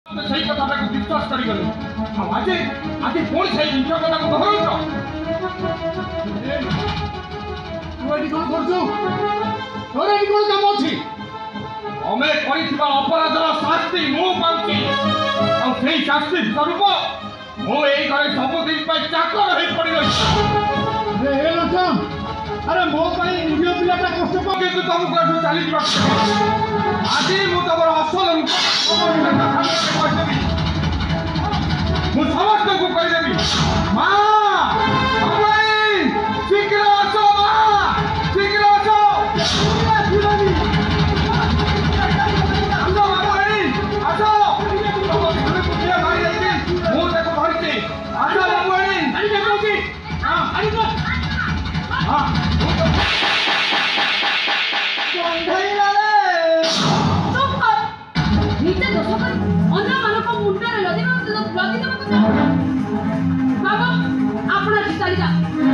সেই কথাটাকে বিশ্বাস করি গেল আজে আজে কোন সেই মিথ্যা কথাকে দহরাউছ তুই এটি কোন করছু তোর এটি কোন কাম আছে আমি করিଥିବା অপরাধর শাস্তি মু পাচ্ছি আর সেই শাস্তি স্বরূপ মু এই ঘরে ସବୁদিন ପାଇଁ চাকর হয়ে পড়ি রয়েছি রে হে লক্ষণ আরে ମୋ ପାଇଁ ନିଜ ପିଲାଟା କଷ୍ଟ ପାଉ କିନ୍ତୁ ତମକୁ ଏଠୁ ଚାଲିଯିବା ଆଜି ମୁଁ ତମର ଅସଲ ରୂପ କହିଦେବି ମୁଁ ସମସ୍ତଙ୍କୁ କହିଦେବି ମା ଶୀଘ୍ର ଆସ ମା ଶୀଘ୍ର ଆସ ମୁଁ ତାକୁ ଧରିଛି ଆସ बाबा आप चली जा